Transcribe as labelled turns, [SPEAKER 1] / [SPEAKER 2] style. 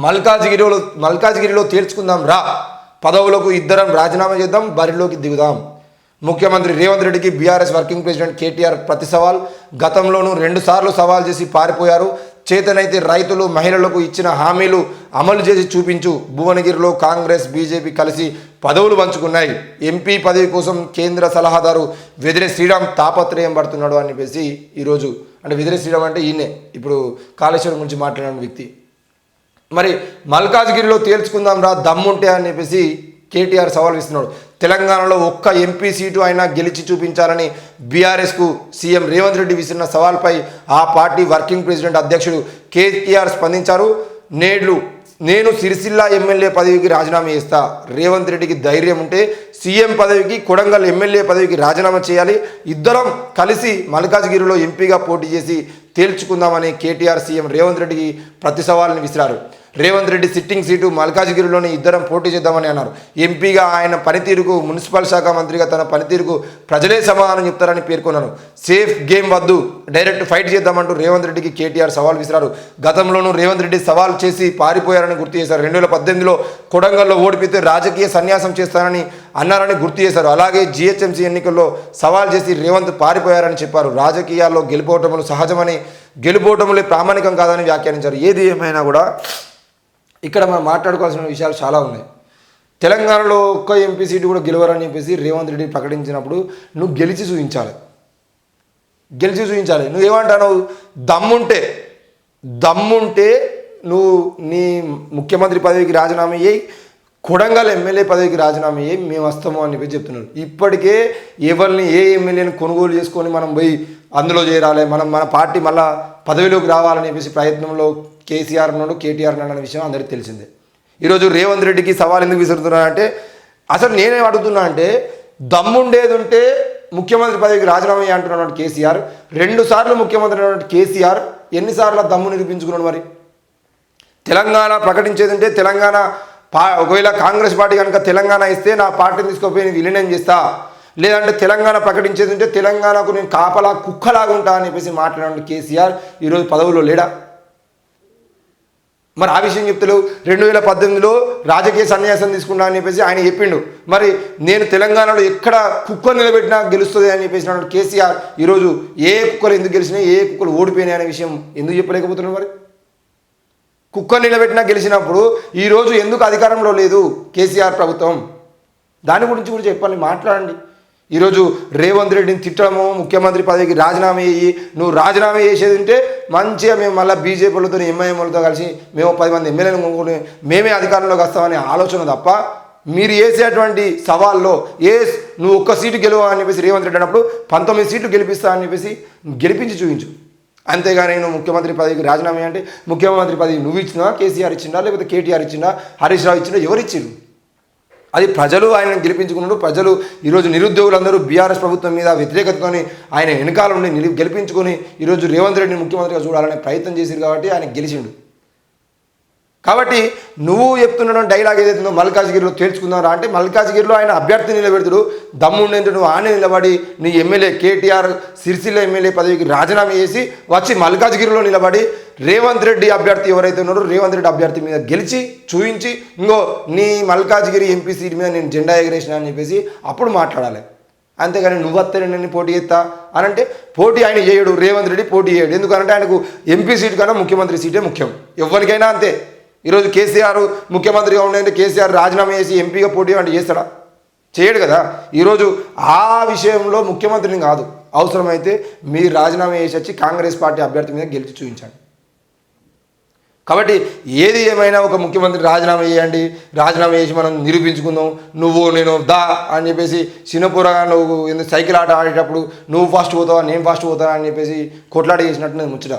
[SPEAKER 1] మల్కాజ్గిరిలో తేల్చుకుందాం రా, పదవులకు ఇద్దరం రాజీనామా చేద్దాం, బరిలోకి దిగుదాం. ముఖ్యమంత్రి రేవంత్ రెడ్డికి బీఆర్ఎస్ వర్కింగ్ ప్రెసిడెంట్ కేటీఆర్ ప్రతి సవాల్. గతంలోనూ 2 సార్లు సవాల్ చేసి పారిపోయారు. చేతనైతే రైతులు మహిళలకు ఇచ్చిన హామీలు అమలు చేసి చూపించు. భువనగిరిలో కాంగ్రెస్ బీజేపీ కలిసి పదవులు పంచుకున్నాయి. ఎంపీ పదవి కోసం కేంద్ర సలహాదారు వెదిరే శ్రీరామ్ తాపత్రయం పడుతున్నాడు అని చెప్పేసి ఈరోజు, అంటే వెదిరే శ్రీరామ్ అంటే ఈయనే ఇప్పుడు కాళేశ్వరం గురించి మాట్లాడిన వ్యక్తి. మరి మల్కాజ్గిరిలో తేల్చుకుందాం రా దమ్ముంటే అని చెప్పేసి కేటీఆర్ సవాల్ ఇస్తున్నాడు. తెలంగాణలో ఒక్క ఎంపీ సీటు అయినా గెలిచి చూపించాలని బీఆర్ఎస్కు సీఎం రేవంత్ రెడ్డి విసిరిన సవాల్పై ఆ పార్టీ వర్కింగ్ ప్రెసిడెంట్ అధ్యక్షుడు కేటీఆర్ స్పందించారు. నేను సిరిసిల్ల ఎమ్మెల్యే పదవికి రాజీనామా చేస్తా. రేవంత్ రెడ్డికి ధైర్యం ఉంటే సీఎం పదవికి, కొడంగల్ ఎమ్మెల్యే పదవికి రాజీనామా చేయాలి. ఇద్దరం కలిసి మల్కాజ్గిరిలో ఎంపీగా పోటీ చేసి తేల్చుకుందామని కేటీఆర్ సీఎం రేవంత్ రెడ్డికి ప్రతి సవాల్ని విసిరారు. రేవంత్ రెడ్డి సిట్టింగ్ సీటు మల్కాజ్గిరిలోని ఇద్దరం పోటీ చేద్దామని అన్నారు. ఎంపీగా ఆయన పనితీరుకు, మున్సిపల్ శాఖ మంత్రిగా తన పనితీరుకు ప్రజలే సమాధానం చెప్తారని పేర్కొన్నారు. సేఫ్ గేమ్ వద్దు, డైరెక్ట్ ఫైట్ చేద్దామంటూ రేవంత్ రెడ్డికి కేటీఆర్ సవాల్ విసిరారు. గతంలోనూ రేవంత్ రెడ్డి సవాల్ చేసి పారిపోయారని గుర్తు చేశారు. 2018లో కొడంగల్లో ఓడిపితే రాజకీయ సన్యాసం చేస్తానని అన్నారని గుర్తు చేశారు. అలాగే జీహెచ్ఎంసీ ఎన్నికల్లో సవాల్ చేసి రేవంత్ పారిపోయారని చెప్పారు. రాజకీయాల్లో గెలుపోవటములు సహజమని, గెలుపోవటములే ప్రామాణికం కాదని వ్యాఖ్యానించారు. ఏది ఏమైనా కూడా ఇక్కడ మనం మాట్లాడుకోవాల్సిన విషయాలు చాలా ఉన్నాయి. తెలంగాణలో ఒక్క ఎంపీ సీటు కూడా గెలవరని చెప్పేసి రేవంత్ రెడ్డి ప్రకటించినప్పుడు నువ్వు గెలిచి చూపించాలి. నువ్వేమంటావు? దమ్ముంటే నువ్వు నీ ముఖ్యమంత్రి పదవికి రాజీనామా చేయి, కొడంగల్ ఎమ్మెల్యే పదవికి రాజీనామా చేయి, మేము వస్తాము అని చెప్పి చెప్తున్నారు. ఇప్పటికే ఎవరిని ఏ ఎమ్మెల్యేని కొనుగోలు చేసుకొని మనం పోయి అందులో చేరాలి, మన పార్టీ మళ్ళా పదవిలోకి రావాలని చెప్పేసి ప్రయత్నంలో కేసీఆర్ ఉన్నాడు, కేటీఆర్ ఉన్నాడు అనే విషయం అందరికీ తెలిసిందే. ఈరోజు రేవంత్ రెడ్డికి సవాల్ ఎందుకు విసురుతున్నానంటే, అసలు నేనేం అడుగుతున్నా అంటే, దమ్ముండేది ఉంటే ముఖ్యమంత్రి పదవికి రాజీనామా అంటున్నాడు కేసీఆర్. 2 సార్లు ముఖ్యమంత్రి అయినటువంటి కేసీఆర్ ఎన్నిసార్లు దమ్ము నిరూపించుకున్నాడు? మరి తెలంగాణ ప్రకటించేది ఉంటే తెలంగాణ ఒకవేళ కాంగ్రెస్ పార్టీ కనుక తెలంగాణ ఇస్తే నా పార్టీని తీసుకుపోయి విలీనం చేస్తా, లేదంటే తెలంగాణ ప్రకటించేది ఉంటే తెలంగాణకు నేను కాపలా కుక్కలాగా ఉంటా అని చెప్పేసి మాట్లాడిన కేసీఆర్ ఈరోజు పదవులో లేడా? మరి ఆ విషయం చెప్తలేవు. 2018లో రాజకీయ సన్యాసం తీసుకున్నా అని చెప్పేసి ఆయన చెప్పిండు. మరి నేను తెలంగాణలో ఎక్కడ కుక్కలు నిలబెట్టినా గెలుస్తుంది అని చెప్పేసి కేసీఆర్ ఈరోజు ఏ కుక్కలు ఎందుకు గెలిచినాయి, ఏ కుక్కలు ఓడిపోయినాయి అనే విషయం ఎందుకు చెప్పలేకపోతున్నాడు? మరి కుక్కలు నిలబెట్టినా గెలిచినప్పుడు ఈరోజు ఎందుకు అధికారంలో లేదు కేసీఆర్ ప్రభుత్వం? దాని గురించి కూడా చెప్పండి, మాట్లాడండి. ఈరోజు రేవంత్ రెడ్డిని తిట్టడము, ముఖ్యమంత్రి పదవికి రాజీనామా చేయి, నువ్వు రాజీనామా చేసేది ఉంటే మంచిగా మేము మళ్ళీ బీజేపీలతో ఎంఐఎంలతో కలిసి మేము 10 మంది ఎమ్మెల్యేలు కొనుక్కొని మేమే అధికారంలోకి వస్తామనే ఆలోచన తప్ప, మీరు వేసేటువంటి సవాల్లో నువ్వు ఒక్క సీటు గెలువా అని చెప్పేసి రేవంత్ రెడ్డి అన్నప్పుడు 19 సీట్లు గెలిపిస్తా అని చెప్పేసి గెలిపించి చూపించు. అంతేగాని నువ్వు ముఖ్యమంత్రి పదవికి రాజీనామా అంటే ముఖ్యమంత్రి పదవి నువ్వు ఇచ్చినా, కేసీఆర్ ఇచ్చిందా, లేకపోతే కేటీఆర్ ఇచ్చినా, హరీష్ రావు ఇచ్చినా, ఎవరు ఇచ్చిండు? అది ప్రజలు ఆయనను గెలిపించుకున్నాడు. ప్రజలు ఈరోజు నిరుద్యోగులందరూ బీఆర్ఎస్ ప్రభుత్వం మీద వ్యతిరేకతతో ఆయన వెనకాల ఉండి గెలిపించుకొని ఈరోజు రేవంత్ రెడ్డిని ముఖ్యమంత్రిగా చూడాలనే ప్రయత్నం చేశారు కాబట్టి ఆయన గెలిచిండు. కాబట్టి నువ్వు చెప్తున్న డైలాగ్ ఏదైతుందో మల్కాజ్గిరిలో తేల్చుకుందాం అంటే మల్కాజ్గిరిలో ఆయన అభ్యర్థి నిలబెడతాడు. దమ్ముండేందుకు నువ్వు ఆనే నిలబడి నీ ఎమ్మెల్యే కేటీఆర్ సిరిసిల్ల ఎమ్మెల్యే పదవికి రాజీనామా చేసి వచ్చి మల్కాజ్గిరిలో నిలబడి రేవంత్ రెడ్డి అభ్యర్థి ఎవరైతే ఉన్నారో రేవంత్ రెడ్డి అభ్యర్థి మీద గెలిచి చూపించి ఇంకో నీ మల్కాజ్గిరి ఎంపీ సీట్ మీద నేను జెండా ఎగరేసిన అని చెప్పేసి అప్పుడు మాట్లాడాలి. అంతేగాని నువ్వు వస్తే నేను పోటీ చేస్తా అని అంటే పోటీ ఆయన చేయడు, రేవంత్ రెడ్డి పోటీ చేయడు. ఎందుకంటే ఆయనకు ఎంపీ సీటు కన్నా ముఖ్యమంత్రి సీటే ముఖ్యం. ఎవరికైనా అంతే. ఈరోజు కేసీఆర్ ముఖ్యమంత్రిగా ఉండేది కేసీఆర్ రాజీనామా చేసి ఎంపీగా పోటీ అంటే చేస్తాడా? చేయడు కదా. ఈరోజు ఆ విషయంలో ముఖ్యమంత్రిని కాదు, అవసరమైతే మీరు రాజీనామా చేసి వచ్చి కాంగ్రెస్ పార్టీ అభ్యర్థి మీద గెలిచి చూపించండి. కాబట్టి ఏది ఏమైనా ఒక ముఖ్యమంత్రి రాజీనామా చేయండి, రాజీనామా చేసి మనం నిరూపించుకుందాం, నువ్వు నేను దా అని చెప్పేసి చిన్నపురగా నువ్వు సైకిల్ ఆట ఆడేటప్పుడు నువ్వు ఫాస్ట్ పోతావా నేను ఫాస్ట్ పోతావా అని చెప్పేసి కొట్లాట చేసినట్టు నేను ముచ్చట.